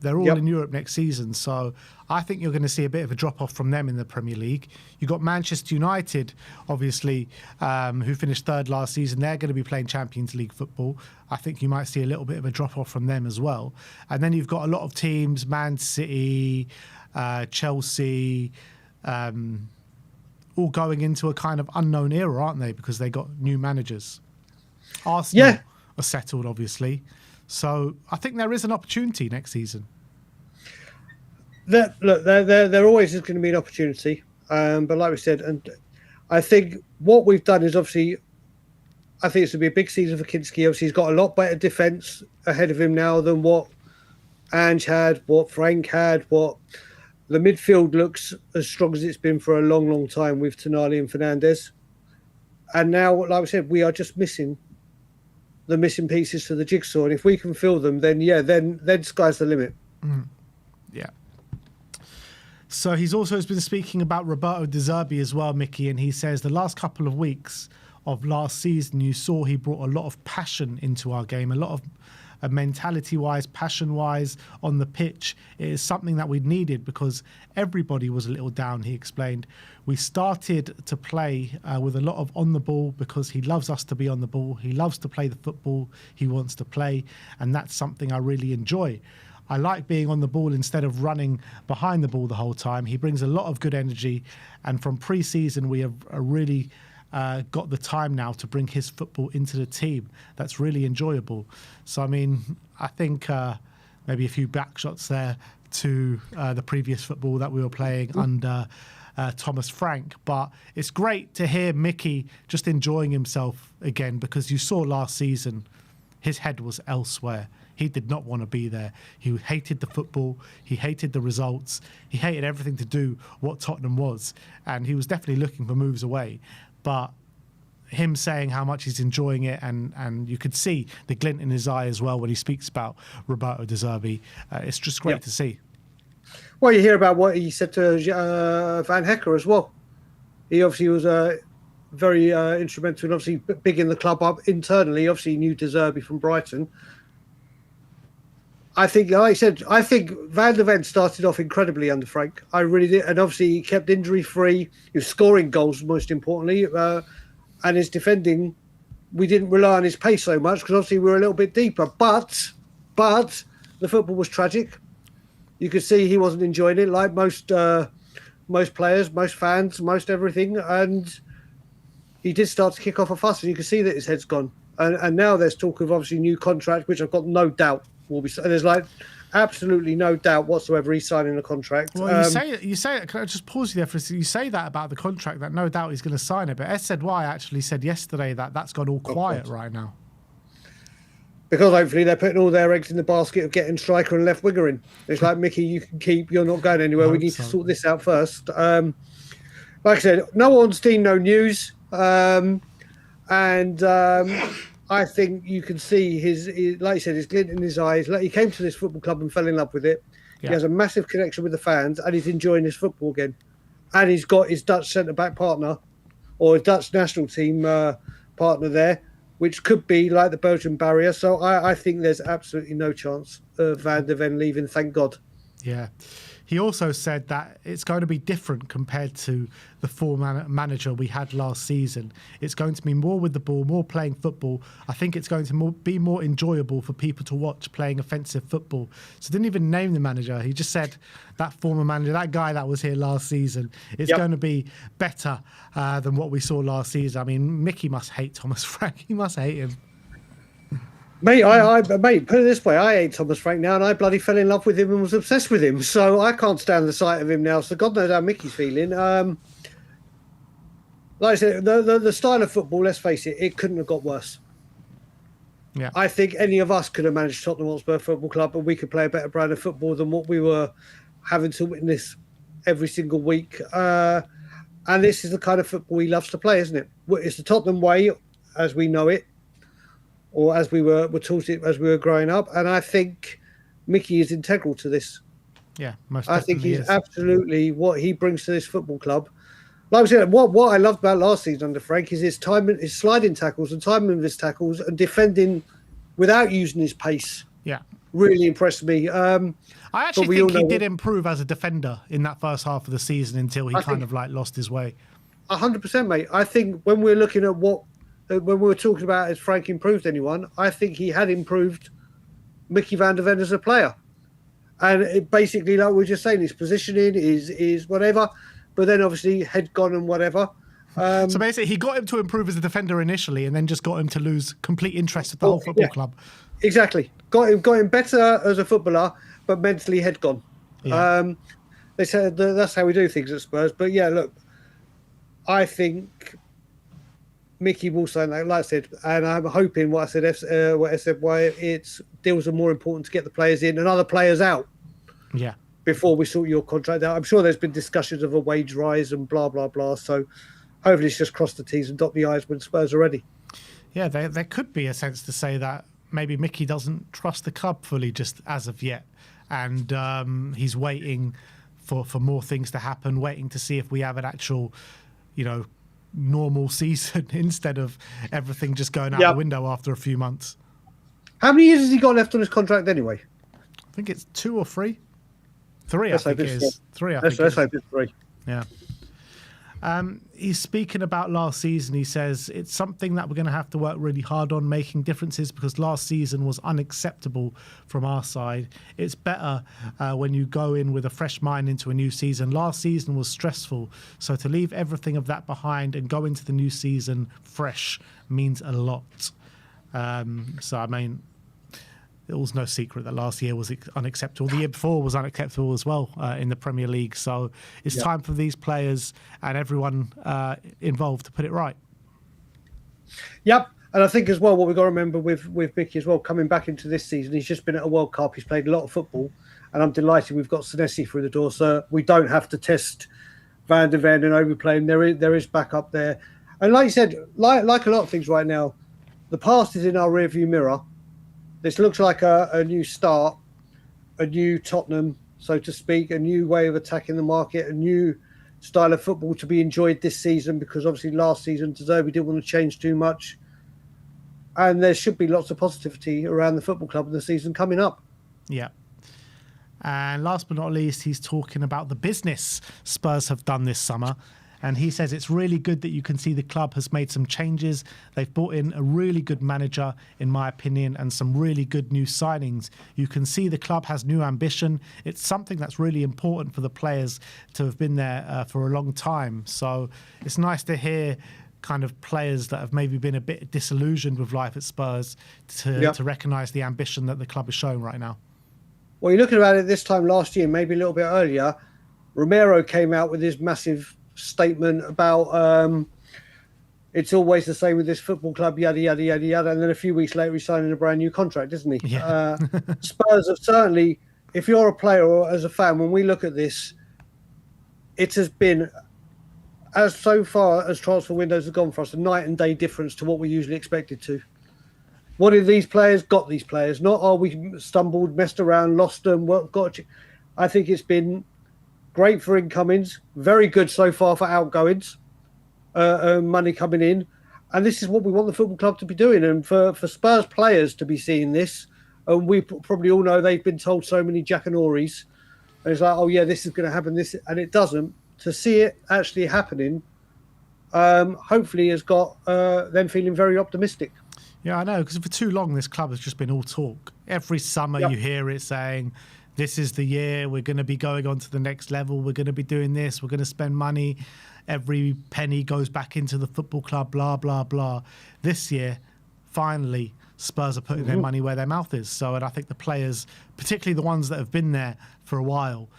They're all in Europe next season. So I think you're going to see a bit of a drop-off from them in the Premier League. You've got Manchester United, obviously, who finished 3rd last season. They're going to be playing Champions League football. I think you might see a little bit of a drop-off from them as well. And then you've got a lot of teams, Man City, Chelsea, all going into a kind of unknown era, aren't they? Because they got new managers. Arsenal are settled, obviously. So I think there is an opportunity next season. There always is going to be an opportunity. But like we said, and I think what we've done is obviously, I think it's going to be a big season for Kinski. Obviously, he's got a lot better defence ahead of him now than what Ange had, what Frank had, what the midfield looks as strong as it's been for a long, long time with Tonali and Fernandes. And now, like I said, we are just missing the missing pieces to the jigsaw. And if we can fill them, then then sky's the limit. Yeah. So he's also been speaking about Roberto De Zerbi as well, Mickey, and he says the last couple of weeks of last season, you saw he brought a lot of passion into our game, a lot of mentality-wise, passion-wise on the pitch. It is something that we needed because everybody was a little down, he explained. We started to play with a lot of on the ball because he loves us to be on the ball. He loves to play the football he wants to play, and that's something I really enjoy. I like being on the ball instead of running behind the ball the whole time. He brings a lot of good energy, and from pre-season we have really got the time now to bring his football into the team. That's really enjoyable. So, I mean, I think maybe a few back shots there to the previous football that we were playing under Thomas Frank. But it's great to hear Mickey just enjoying himself again because you saw last season his head was elsewhere. He did not want to be there. He hated the football. He hated the results. He hated everything to do what Tottenham was. And he was definitely looking for moves away. But him saying how much he's enjoying it, and you could see the glint in his eye as well when he speaks about Roberto De Zerbi. It's just great to see. Well, you hear about what he said to Van Hecker as well. He obviously was very instrumental and obviously big in the club up internally. Obviously, he knew De Zerbi from Brighton. I think, like I said, I think Van der Ven started off incredibly under Frank. I really did, and obviously he kept injury free. He was scoring goals, most importantly, and his defending. We didn't rely on his pace so much because obviously we were a little bit deeper. But the football was tragic. You could see he wasn't enjoying it, like most players, most fans, most everything, and he did start to kick off a fuss, and you can see that his head's gone. And now there's talk of obviously new contract, which I've got no doubt will be. There's like absolutely no doubt whatsoever he's signing a contract. Well, you say. Can I just pause you there for a second? You say that about the contract, that no doubt he's going to sign it. But SZY actually said yesterday that that's gone all quiet right now. Because hopefully they're putting all their eggs in the basket of getting striker and left winger in. It's like, Mickey, you can keep. You're not going anywhere. We need to sort this out first. Like I said, no one's seen no news. I think you can see his, like you said, his glint in his eyes. Like, he came to this football club and fell in love with it. Yeah. He has a massive connection with the fans, and he's enjoying his football again. And he's got his Dutch centre-back partner, or his Dutch national team partner there, which could be like the Belgian barrier. So I think there's absolutely no chance of Van der Ven leaving, thank God. Yeah. He also said that it's going to be different compared to the former manager we had last season. It's going to be more with the ball, more playing football. I think it's going to be more enjoyable for people to watch playing offensive football. So didn't even name the manager. He just said that former manager, that guy that was here last season, it's going to be better than what we saw last season. I mean, Mickey must hate Thomas Frank. He must hate him. Mate, mate, put it this way, I hate Thomas Frank now, and I bloody fell in love with him and was obsessed with him. So I can't stand the sight of him now. So God knows how Mickey's feeling. Like I said, the style of football, let's face it, it couldn't have got worse. Yeah, I think any of us could have managed Tottenham Hotspur Football Club, and we could play a better brand of football than what we were having to witness every single week. And this is the kind of football he loves to play, isn't it? It's the Tottenham way, as we know it, or as we were taught it as we were growing up. And I think Mickey is integral to this. Yeah, most I definitely think he's is. absolutely what he brings to this football club. Like I said, what I loved about last season under Frank is his timing, his sliding tackles and timing of his tackles and defending without using his pace. Yeah. Really impressed me. I actually think he did improve as a defender in that first half of the season until he kind of like lost his way. 100%, mate. I think when we're looking at when we were talking about has Frank improved anyone, I think he had improved Mickey Van der Ven as a player. And it basically, like we were just saying, his positioning is whatever, but then obviously head gone and whatever. So basically, he got him to improve as a defender initially, and then just got him to lose complete interest with the whole football club. Exactly. Got him better as a footballer, but mentally head gone. Yeah. They said that's how we do things at Spurs. But yeah, look, I think Mickey will sign that, like I said, and I'm hoping what I said, why it's deals are more important to get the players in and other players out. Yeah. Before we sort your contract out. I'm sure there's been discussions of a wage rise and blah, blah, blah. So hopefully it's just cross the T's and dot the I's when Spurs are ready. Yeah, there could be a sense to say that maybe Mickey doesn't trust the club fully just as of yet. And he's waiting for more things to happen, waiting to see if we have an actual, normal season instead of everything just going out the window after a few months. How many years has he got left on his contract anyway? I think it's 2 or 3. 3, I think it is. 3, I think. Let's hope it's 3. Yeah. He's speaking about last season. He says it's something that we're going to have to work really hard on making differences because last season was unacceptable from our side. It's better when you go in with a fresh mind into a new season. Last season was stressful, so to leave everything of that behind and go into the new season fresh means a lot. So, I mean, it was no secret that last year was unacceptable. The year before was unacceptable as well in the Premier League. So it's time for these players and everyone involved to put it right. Yep. And I think as well, what we've got to remember with Mickey as well, coming back into this season, he's just been at a World Cup. He's played a lot of football. And I'm delighted we've got Senesi through the door. So we don't have to test Van der Ven and overplay him. There is backup there. And like you said, like a lot of things right now, the past is in our rearview mirror. This looks like a new start, a new Tottenham, so to speak, a new way of attacking the market, a new style of football to be enjoyed this season because obviously last season, De Zerbi didn't want to change too much. And there should be lots of positivity around the football club in the season coming up. Yeah. And last but not least, he's talking about the business Spurs have done this summer. And he says it's really good that you can see the club has made some changes. They've brought in a really good manager, in my opinion, and some really good new signings. You can see the club has new ambition. It's something that's really important for the players to have been there for a long time. So it's nice to hear kind of players that have maybe been a bit disillusioned with life at Spurs to recognise the ambition that the club is showing right now. Well, you're looking at it this time last year, maybe a little bit earlier. Romero came out with his massive statement about it's always the same with this football club, yada, yada, yada, yada. And then a few weeks later, he's signing a brand new contract, isn't he? Yeah. Spurs have certainly, if you're a player or as a fan, when we look at this, it has been, as so far as transfer windows have gone for us, a night and day difference to what we usually expected to. What did these players got these players? Not, oh, we stumbled, messed around, lost them, got you. I think it's been great for incomings, very good so far for outgoings, money coming in. And this is what we want the football club to be doing. And for Spurs players to be seeing this, and we probably all know they've been told so many jackanories. And it's like, oh, yeah, this is going to happen, this, and it doesn't. To see it actually happening, hopefully has got them feeling very optimistic. Yeah, I know, because for too long, this club has just been all talk. Every summer you hear it saying, this is the year, we're going to be going on to the next level, we're going to be doing this, we're going to spend money, every penny goes back into the football club, blah, blah, blah. This year, finally, Spurs are putting their money where their mouth is. So, and I think the players, particularly the ones that have been there for a while,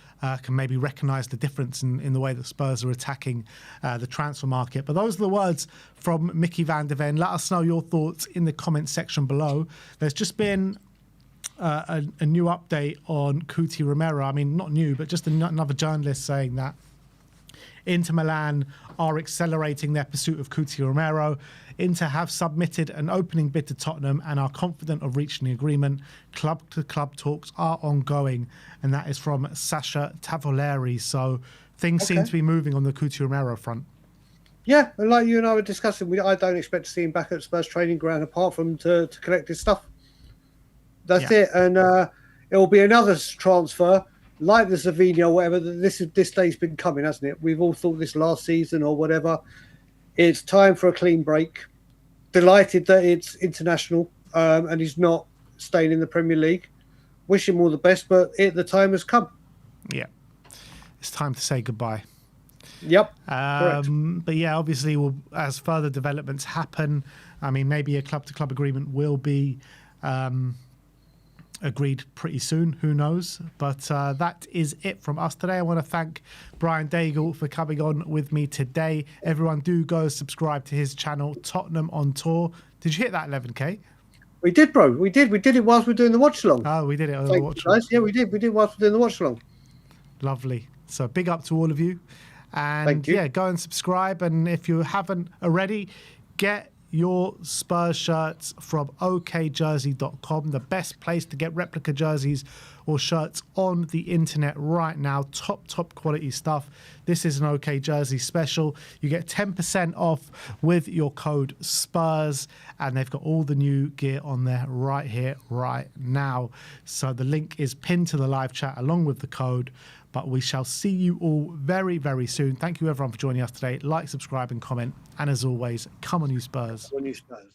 can maybe recognise the difference in the way that Spurs are attacking the transfer market. But those are the words from Mickey van der Ven. Let us know your thoughts in the comments section below. There's just been a new update on Kroupi Romero. I mean, not new, but just another journalist saying that Inter Milan are accelerating their pursuit of Kroupi Romero. Inter have submitted an opening bid to Tottenham and are confident of reaching an agreement. Club-to-club talks are ongoing, and that is from Sasha Tavoleri. So things seem to be moving on the Kroupi Romero front. Yeah, and like you and I were discussing, I don't expect to see him back at Spurs training ground apart from to collect his stuff. That's it. And it will be another transfer like the Savinho or whatever. This day's been coming, hasn't it? We've all thought this last season or whatever. It's time for a clean break. Delighted that it's international and he's not staying in the Premier League. Wish him all the best, but the time has come. Yeah. It's time to say goodbye. Yep. Correct. But yeah, obviously, as further developments happen, I mean, maybe a club-to-club agreement will be agreed pretty soon. Who knows? But that is it from us today. I want to thank Brian Daigle for coming on with me today. Everyone do go subscribe to his channel, Tottenham on Tour. Did you hit that 11K? We did, bro. We did it whilst we were doing the watch along. Oh, we did it on the watch along. Yeah, we did whilst we were doing the watch along. Lovely. So big up to all of you. And thank you. Yeah, go and subscribe. And if you haven't already, get your Spurs shirts from okjersey.com, the best place to get replica jerseys or shirts on the internet right now. Top quality stuff. This is an OK Jersey special. You get 10% off with your code SPURS, and they've got all the new gear on there right here, right now. So the link is pinned to the live chat along with the code. But we shall see you all very, very soon. Thank you, everyone, for joining us today. Like, subscribe, and comment. And as always, come on, you Spurs. Come on, you Spurs.